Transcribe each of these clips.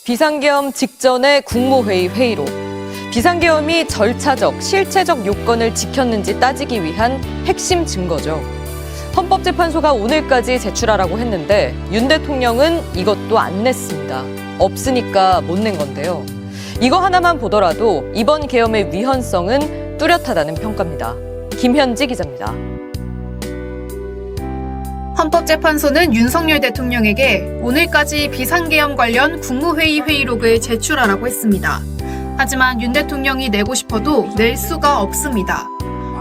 비상계엄 직전의 국무회의 회의록. 비상계엄이 절차적, 실체적 요건을 지켰는지 따지기 위한 핵심 증거죠. 헌법재판소가 오늘까지 제출하라고 했는데 윤 대통령은 이것도 안 냈습니다. 없으니까 못 낸 건데요. 이거 하나만 보더라도 이번 계엄의 위헌성은 뚜렷하다는 평가입니다. 김현지 기자입니다. 헌법재판소는 윤석열 대통령에게 오늘까지 비상계엄 관련 국무회의 회의록을 제출하라고 했습니다. 하지만 윤 대통령이 내고 싶어도 낼 수가 없습니다.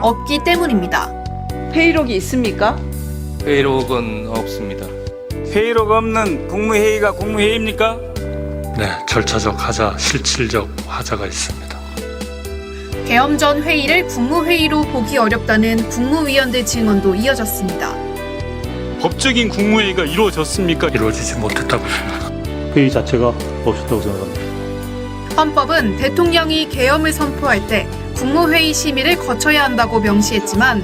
없기 때문입니다. 회의록이 있습니까? 회의록은 없습니다. 회의록 없는 국무회의가 국무회의입니까? 네, 절차적 하자, 실질적 하자가 있습니다. 계엄 전 회의를 국무회의로 보기 어렵다는 국무위원들 증언도 이어졌습니다. 법적인 국무회의가 이루어졌습니까? 이루어지지 못했다고 생각합니다. 회의 자체가 없었다고 생각합니다. 헌법은 대통령이 계엄을 선포할 때 국무회의 심의를 거쳐야 한다고 명시했지만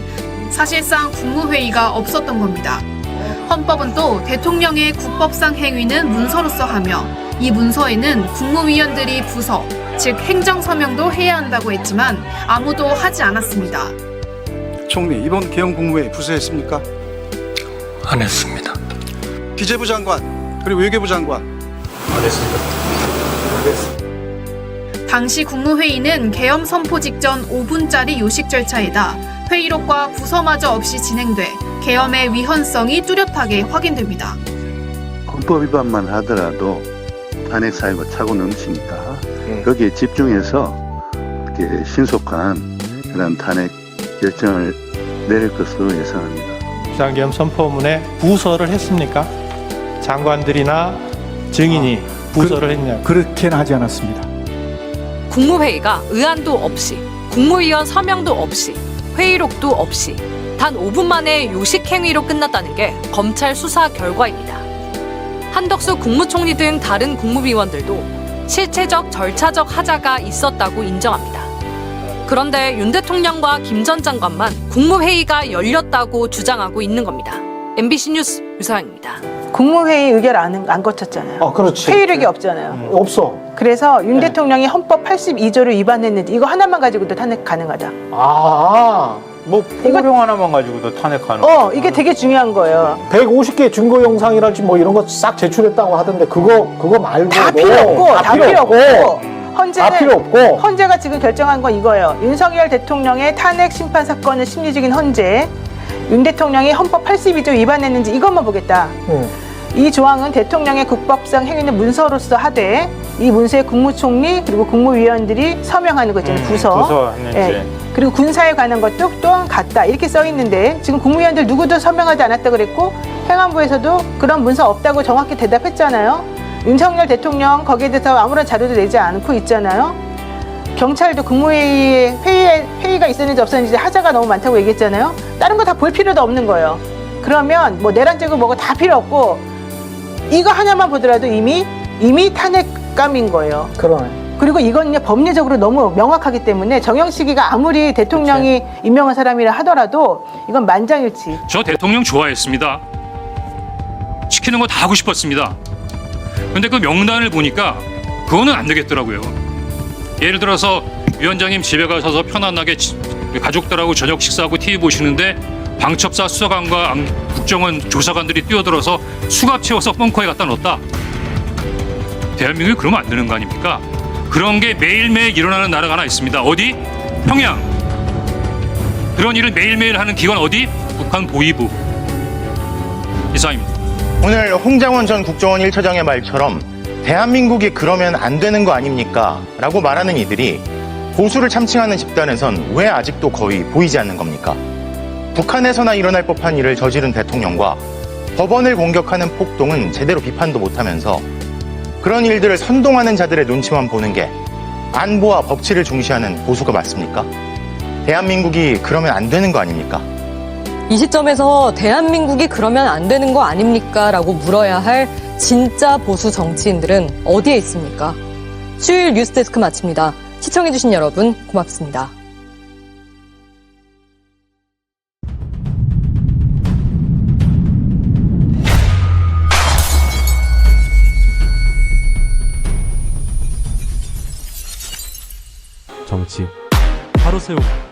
사실상 국무회의가 없었던 겁니다. 헌법은 또 대통령의 국법상 행위는 문서로서 하며 이 문서에는 국무위원들이 부서, 즉 행정서명도 해야 한다고 했지만 아무도 하지 않았습니다. 총리, 이번 계엄 국무회의 부서했습니까? 안 했습니다. 기재부 장관, 그리고 외교부 장관. 안 했습니다. 당시 국무회의는 계엄 선포 직전 5분짜리 요식 절차에다 회의록과 부서마저 없이 진행돼 계엄의 위헌성이 뚜렷하게 확인됩니다. 헌법 위반만 하더라도 탄핵 사유가 차고 넘치니까 거기에 집중해서 이렇게 신속한 그런 탄핵 결정을 내릴 것으로 예상합니다. 비상계엄 선포문에 부서를 했습니까? 장관들이나 증인이 부서를 했냐? 그렇게는 하지 않았습니다. 국무회의가 의안도 없이, 국무위원 서명도 없이, 회의록도 없이 단 5분 만에 요식행위로 끝났다는 게 검찰 수사 결과입니다. 한덕수 국무총리 등 다른 국무위원들도 실체적, 절차적 하자가 있었다고 인정합니다. 그런데 윤 대통령과 김 전 장관만 국무회의가 열렸다고 주장하고 있는 겁니다. MBC 뉴스 유서영입니다. 국무회의 의결 안 거쳤잖아요. 그렇지. 회의록이 없잖아요. 없어. 그래서 윤 대통령이 헌법 82조를 위반했는지 이거 하나만 가지고도 탄핵 가능하다. 뭐 포고령 하나만 가지고도 탄핵하는. 이게 되게 중요한 거예요. 150개 증거 영상이랄지 뭐 이런 거 싹 제출했다고 하던데 그거 말고 다 필요 없고 다 필요 없고 다 필요 없고 헌재가 지금 결정한 건 이거예요. 윤석열 대통령의 탄핵 심판 사건을 심리 중인 헌재, 윤 대통령이 헌법 82조 위반했는지 이것만 보겠다. 이 조항은 대통령의 국법상 행위는 문서로서 하되 이 문서에 국무총리 그리고 국무위원들이 서명하는 거 있잖아요. 부서 했는지. 예. 그리고 군사에 관한 것도 또한 같다 이렇게 써 있는데 지금 국무위원들 누구도 서명하지 않았다 그랬고 행안부에서도 그런 문서 없다고 정확히 대답했잖아요. 윤석열 대통령 거기에 대해서 아무런 자료도 내지 않고 있잖아요. 경찰도 국무회의에 회의가 있었는지 없었는지 하자가 너무 많다고 얘기했잖아요. 다른 거 다 볼 필요도 없는 거예요. 그러면 뭐 내란죄고 뭐고 다 필요 없고 이거 하나만 보더라도 이미 탄핵감인 거예요. 그러네. 그리고 이건요 법리적으로 너무 명확하기 때문에 정영식이가 아무리 대통령이 임명한 사람이라 하더라도 이건 만장일치. 저 대통령 좋아했습니다. 시키는 거 다 하고 싶었습니다. 근데 그 명단을 보니까 그거는 안 되겠더라고요. 예를 들어서 위원장님 집에 가셔서 편안하게 가족들하고 저녁 식사하고 TV 보시는데 방첩사 수사관과 국정원 조사관들이 뛰어들어서 수갑 채워서 벙커에 갖다 넣었다. 대한민국이 그러면 안 되는 거 아닙니까? 그런 게 매일매일 일어나는 나라가 하나 있습니다. 어디? 평양. 그런 일을 매일매일 하는 기관 어디? 북한 보위부. 이상입니다. 오늘 홍장원 전 국정원 1차장의 말처럼 대한민국이 그러면 안 되는 거 아닙니까? 라고 말하는 이들이 보수를 참칭하는 집단에선 왜 아직도 거의 보이지 않는 겁니까? 북한에서나 일어날 법한 일을 저지른 대통령과 법원을 공격하는 폭동은 제대로 비판도 못하면서 그런 일들을 선동하는 자들의 눈치만 보는 게 안보와 법치를 중시하는 보수가 맞습니까? 대한민국이 그러면 안 되는 거 아닙니까? 이 시점에서 대한민국이 그러면 안 되는 거 아닙니까? 라고 물어야 할 진짜 보수 정치인들은 어디에 있습니까? 수요일 뉴스데스크 마칩니다. 시청해주신 여러분 고맙습니다. 정치 하루 세우고